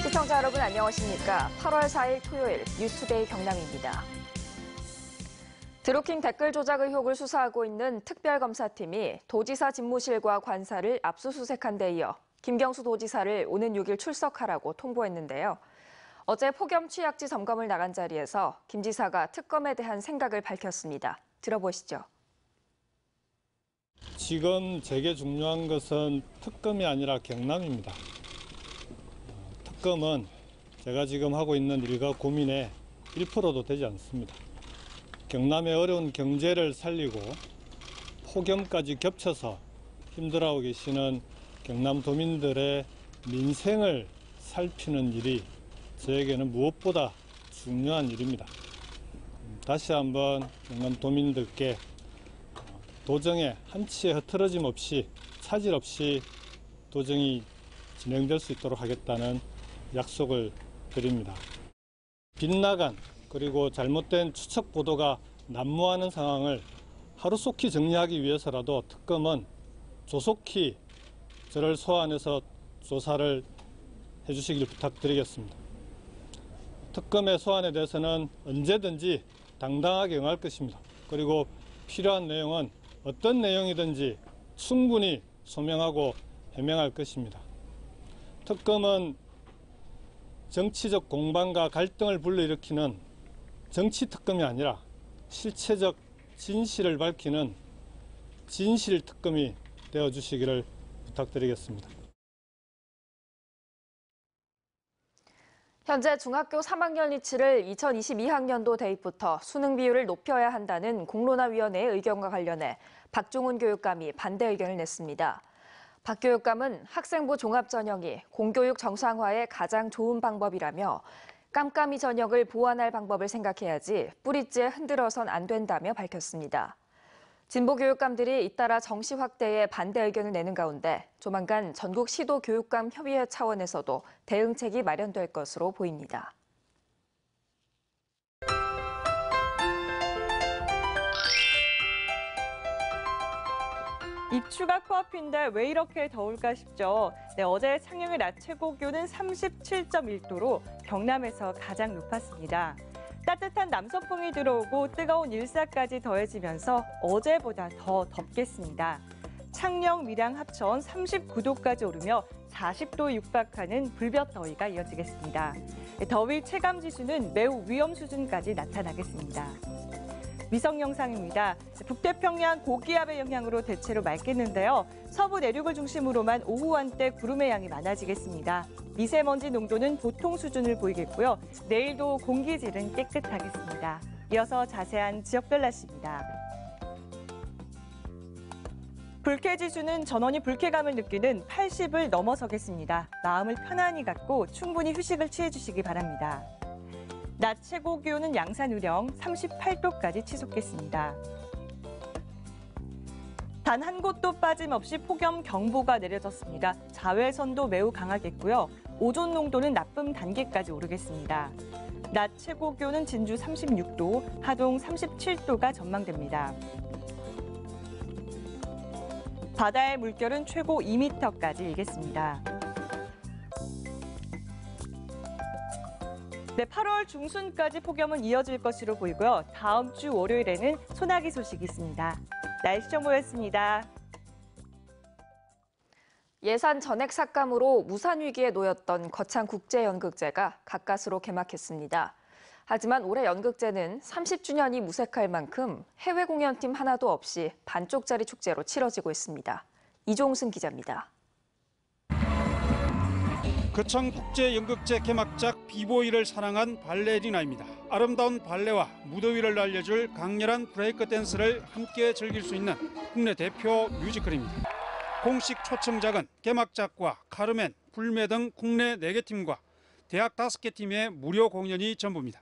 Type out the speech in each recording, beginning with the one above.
시청자 여러분 안녕하십니까? 8월 4일 토요일 뉴스데이 경남입니다. 드루킹 댓글 조작 의혹을 수사하고 있는 특별검사팀이 도지사 집무실과 관사를 압수수색한 데 이어 김경수 도지사를 오는 6일 출석하라고 통보했는데요. 어제 폭염 취약지 점검을 나간 자리에서 김 지사가 특검에 대한 생각을 밝혔습니다. 들어보시죠. 지금 제게 중요한 것은 특검이 아니라 경남입니다. 특검은 제가 지금 하고 있는 일과 고민의 1%도 되지 않습니다. 경남의 어려운 경제를 살리고 폭염까지 겹쳐서 힘들어하고 계시는 경남 도민들의 민생을 살피는 일이 저에게는 무엇보다 중요한 일입니다. 다시 한번 경남 도민들께 도정에 한치의 흐트러짐 없이 차질 없이 도정이 진행될 수 있도록 하겠다는 약속을 드립니다. 빗나간 그리고 잘못된 추측 보도가 난무하는 상황을 하루속히 정리하기 위해서라도 특검은 조속히 저를 소환해서 조사를 해주시길 부탁드리겠습니다. 특검의 소환에 대해서는 언제든지 당당하게 응할 것입니다. 그리고 필요한 내용은 어떤 내용이든지 충분히 소명하고 해명할 것입니다. 특검은 정치적 공방과 갈등을 불러일으키는 정치 특검이 아니라 실체적 진실을 밝히는 진실 특검이 되어주시기를 부탁드리겠습니다. 현재 중학교 3학년이 치를 2022학년도 대입부터 수능 비율을 높여야 한다는 공론화위원회의 의견과 관련해 박종훈 교육감이 반대 의견을 냈습니다. 박 교육감은 학생부 종합전형이 공교육 정상화에 가장 좋은 방법이라며 깜깜이 전형을 보완할 방법을 생각해야지 뿌리째 흔들어선 안 된다며 밝혔습니다. 진보 교육감들이 잇따라 정시 확대에 반대 의견을 내는 가운데 조만간 전국 시도 교육감 협의회 차원에서도 대응책이 마련될 것으로 보입니다. 입추가 코앞인데 왜 이렇게 더울까 싶죠. 어제 창녕의 낮 최고 기온은 37.1도로 경남에서 가장 높았습니다. 따뜻한 남서풍이 들어오고 뜨거운 일사까지 더해지면서 어제보다 더 덥겠습니다. 창녕, 밀양, 합천 39도까지 오르며 40도에 육박하는 불볕더위가 이어지겠습니다. 더위 체감 지수는 매우 위험 수준까지 나타나겠습니다. 위성 영상입니다. 북태평양 고기압의 영향으로 대체로 맑겠는데요. 서부 내륙을 중심으로만 오후 한때 구름의 양이 많아지겠습니다. 미세먼지 농도는 보통 수준을 보이겠고요. 내일도 공기질은 깨끗하겠습니다. 이어서 자세한 지역별 날씨입니다. 불쾌지수는 전원이 불쾌감을 느끼는 80을 넘어서겠습니다. 마음을 편안히 갖고 충분히 휴식을 취해주시기 바랍니다. 낮 최고 기온은 양산 의령 38도까지 치솟겠습니다. 단 한 곳도 빠짐없이 폭염 경보가 내려졌습니다. 자외선도 매우 강하겠고요. 오존 농도는 나쁨 단계까지 오르겠습니다. 낮 최고 기온은 진주 36도, 하동 37도가 전망됩니다. 바다의 물결은 최고 2m까지 일겠습니다. 8월 중순까지 폭염은 이어질 것으로 보이고요. 다음 주 월요일에는 소나기 소식이 있습니다. 날씨 정보였습니다. 예산 전액 삭감으로 무산 위기에 놓였던 거창국제연극제가 가까스로 개막했습니다. 하지만 올해 연극제는 30주년이 무색할 만큼 해외 공연팀 하나도 없이 반쪽짜리 축제로 치러지고 있습니다. 이종승 기자입니다. 거창국제연극제 개막작 비보이를 사랑한 발레리나입니다. 아름다운 발레와 무더위를 날려줄 강렬한 브레이크 댄스를 함께 즐길 수 있는 국내 대표 뮤지컬입니다. 공식 초청작은 개막작과 카르멘, 불매 등 국내 4개 팀과 대학 5개 팀의 무료 공연이 전부입니다.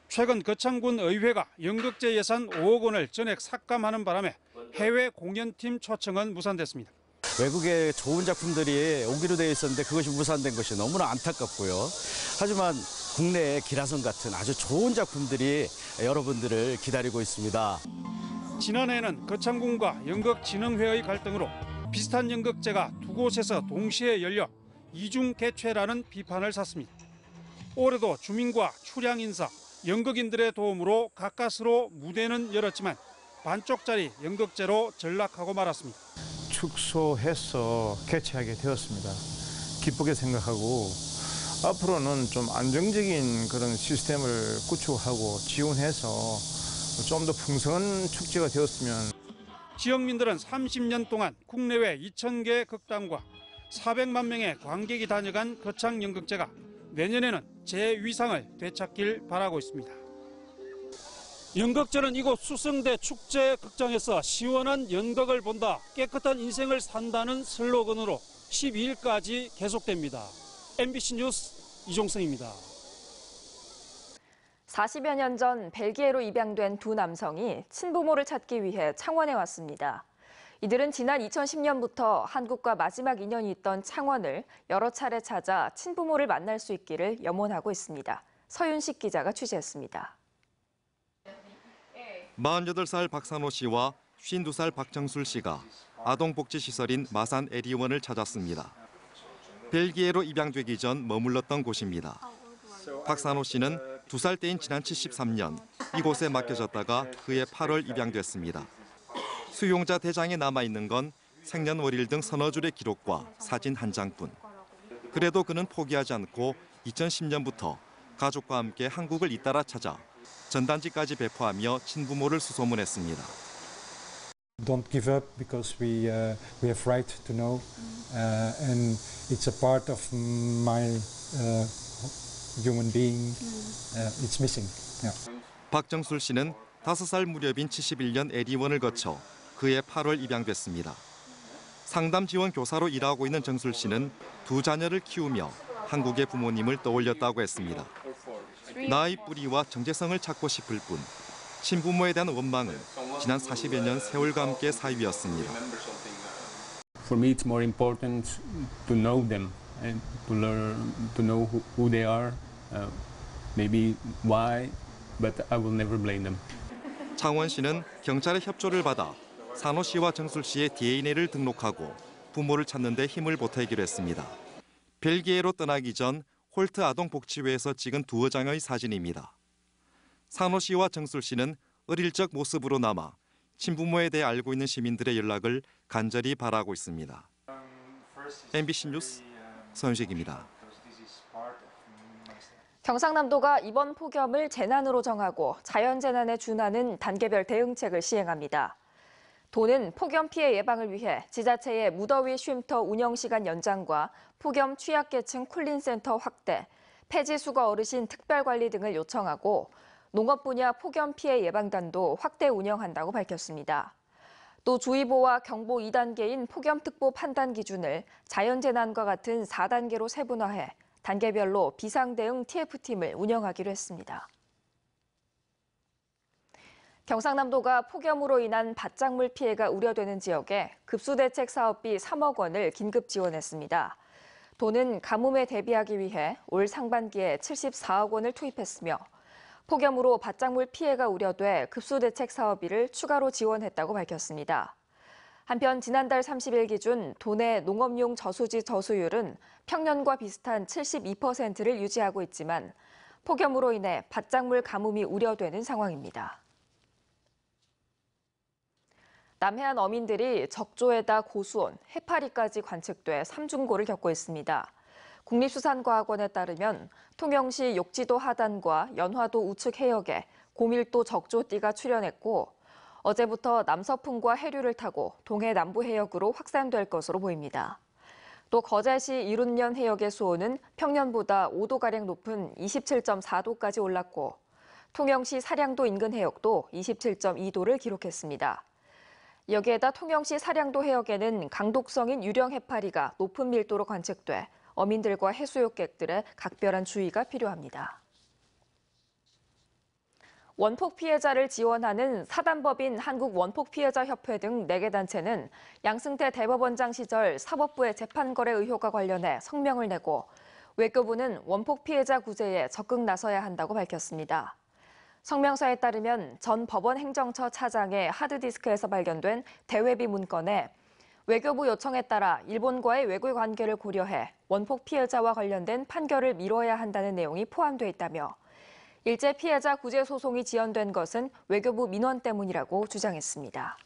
최근 거창군 의회가 연극제 예산 5억 원을 전액 삭감하는 바람에 해외 공연팀 초청은 무산됐습니다. 외국의 좋은 작품들이 오기로 되어 있었는데 그것이 무산된 것이 너무나 안타깝고요. 하지만 국내의 기라성 같은 아주 좋은 작품들이 여러분들을 기다리고 있습니다. 지난해에는 거창군과 연극진흥회의 갈등으로 비슷한 연극제가 두 곳에서 동시에 열려 이중 개최라는 비판을 샀습니다. 올해도 주민과 출향 인사, 연극인들의 도움으로 가까스로 무대는 열었지만 반쪽짜리 연극제로 전락하고 말았습니다. 축소해서 개최하게 되었습니다. 기쁘게 생각하고 앞으로는 좀 안정적인 그런 시스템을 구축하고 지원해서 좀 더 풍성한 축제가 되었으면. 지역민들은 30년 동안 국내외 2,000개 극단과 400만 명의 관객이 다녀간 거창 연극제가 내년에는 제위상을 되찾길 바라고 있습니다. 연극제는 이곳 수성대 축제극장에서 시원한 연극을 본다, 깨끗한 인생을 산다는 슬로건으로 12일까지 계속됩니다. MBC 뉴스 이종성입니다. 40여 년 전 벨기에로 입양된 두 남성이 친부모를 찾기 위해 창원에 왔습니다. 이들은 지난 2010년부터 한국과 마지막 인연이 있던 창원을 여러 차례 찾아 친부모를 만날 수 있기를 염원하고 있습니다. 서윤식 기자가 취재했습니다. 48살 박산호 씨와 52살 박정술 씨가 아동복지시설인 마산 에리원을 찾았습니다. 벨기에로 입양되기 전 머물렀던 곳입니다. 박산호 씨는 2살 때인 지난 73년 이곳에 맡겨졌다가 그해 8월 입양됐습니다. 수용자 대장에 남아있는 건 생년월일 등 서너 줄의 기록과 사진 한 장뿐. 그래도 그는 포기하지 않고 2010년부터 가족과 함께 한국을 잇따라 찾아 전단지까지 배포하며 친부모를 수소문했습니다. Don't give up because we have right to know, and it's a part of my human being. It's missing. Yeah. 박정술 씨는 5살 무렵인 71년 에리원을 거쳐 그해 8월 입양됐습니다. 상담 지원 교사로 일하고 있는 정술 씨는 두 자녀를 키우며 한국의 부모님을 떠올렸다고 했습니다. 나의 뿌리와 정체성을 찾고 싶을 뿐 친부모에 대한 원망은 지난 40여 년 세월과 함께 사유였습니다. For me, it's more important to know them and to learn to know who they are, maybe why, but I will never blame them. 창원시는 경찰의 협조를 받아 산호 씨와 정술 씨의 DNA를 등록하고 부모를 찾는 데 힘을 보태기로 했습니다. 벨기에로 떠나기 전 홀트 아동복지회에서 찍은 두어 장의 사진입니다. 산호 씨와 정술 씨는 어릴 적 모습으로 남아 친부모에 대해 알고 있는 시민들의 연락을 간절히 바라고 있습니다. MBC 뉴스 서윤식입니다. 경상남도가 이번 폭염을 재난으로 정하고 자연재난에 준하는 단계별 대응책을 시행합니다. 도는 폭염 피해 예방을 위해 지자체의 무더위 쉼터 운영시간 연장과 폭염 취약계층 쿨린센터 확대, 폐지수거 어르신 특별관리 등을 요청하고 농업 분야 폭염 피해 예방단도 확대 운영한다고 밝혔습니다. 또 주의보와 경보 2단계인 폭염특보 판단 기준을 자연재난과 같은 4단계로 세분화해 단계별로 비상대응 TF팀을 운영하기로 했습니다. 경상남도가 폭염으로 인한 밭작물 피해가 우려되는 지역에 급수대책 사업비 3억 원을 긴급 지원했습니다. 도는 가뭄에 대비하기 위해 올 상반기에 74억 원을 투입했으며 폭염으로 밭작물 피해가 우려돼 급수대책 사업비를 추가로 지원했다고 밝혔습니다. 한편 지난달 30일 기준 도내 농업용 저수지 저수율은 평년과 비슷한 72%를 유지하고 있지만 폭염으로 인해 밭작물 가뭄이 우려되는 상황입니다. 남해안 어민들이 적조에다 고수온, 해파리까지 관측돼 삼중고를 겪고 있습니다. 국립수산과학원에 따르면 통영시 욕지도 하단과 연화도 우측 해역에 고밀도 적조띠가 출현했고 어제부터 남서풍과 해류를 타고 동해 남부 해역으로 확산될 것으로 보입니다. 또 거제시 이룬면 해역의 수온은 평년보다 5도가량 높은 27.4도까지 올랐고 통영시 사량도 인근 해역도 27.2도를 기록했습니다. 여기에다 통영시 사량도 해역에는 강독성인 유령 해파리가 높은 밀도로 관측돼 어민들과 해수욕객들의 각별한 주의가 필요합니다. 원폭 피해자를 지원하는 사단법인 한국원폭피해자협회 등 4개 단체는 양승태 대법원장 시절 사법부의 재판거래 의혹과 관련해 성명을 내고 외교부는 원폭 피해자 구제에 적극 나서야 한다고 밝혔습니다. 성명서에 따르면 전 법원 행정처 차장의 하드디스크에서 발견된 대외비 문건에 외교부 요청에 따라 일본과의 외교 관계를 고려해 원폭 피해자와 관련된 판결을 미뤄야 한다는 내용이 포함돼 있다며 일제 피해자 구제 소송이 지연된 것은 외교부 민원 때문이라고 주장했습니다.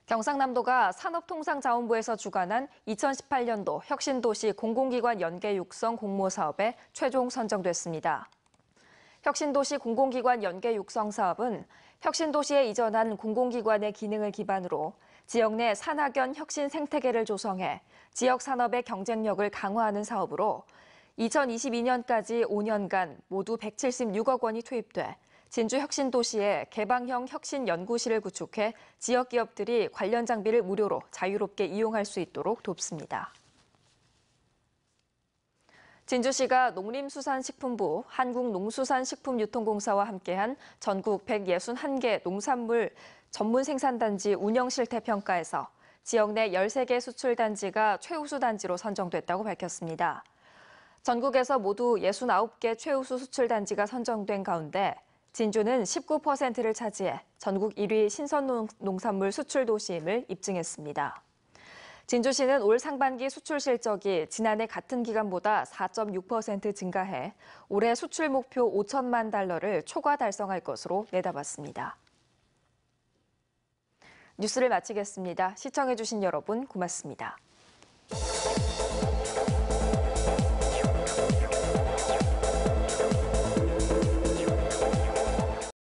경상남도가 산업통상자원부에서 주관한 2018년도 혁신도시 공공기관 연계 육성 공모 사업에 최종 선정됐습니다. 혁신도시 공공기관 연계 육성 사업은 혁신도시에 이전한 공공기관의 기능을 기반으로 지역 내 산학연 혁신 생태계를 조성해 지역 산업의 경쟁력을 강화하는 사업으로 2022년까지 5년간 모두 176억 원이 투입돼 진주 혁신도시에 개방형 혁신연구실을 구축해 지역 기업들이 관련 장비를 무료로 자유롭게 이용할 수 있도록 돕습니다. 진주시가 농림수산식품부, 한국농수산식품유통공사와 함께한 전국 161개 농산물 전문 생산단지 운영 실태 평가에서 지역 내 13개 수출단지가 최우수 단지로 선정됐다고 밝혔습니다. 전국에서 모두 69개 최우수 수출단지가 선정된 가운데 진주는 19%를 차지해 전국 1위 신선농산물 수출 도시임을 입증했습니다. 진주시는 올 상반기 수출 실적이 지난해 같은 기간보다 4.6% 증가해 올해 수출 목표 5천만 달러를 초과 달성할 것으로 내다봤습니다. 뉴스를 마치겠습니다. 시청해주신 여러분 고맙습니다.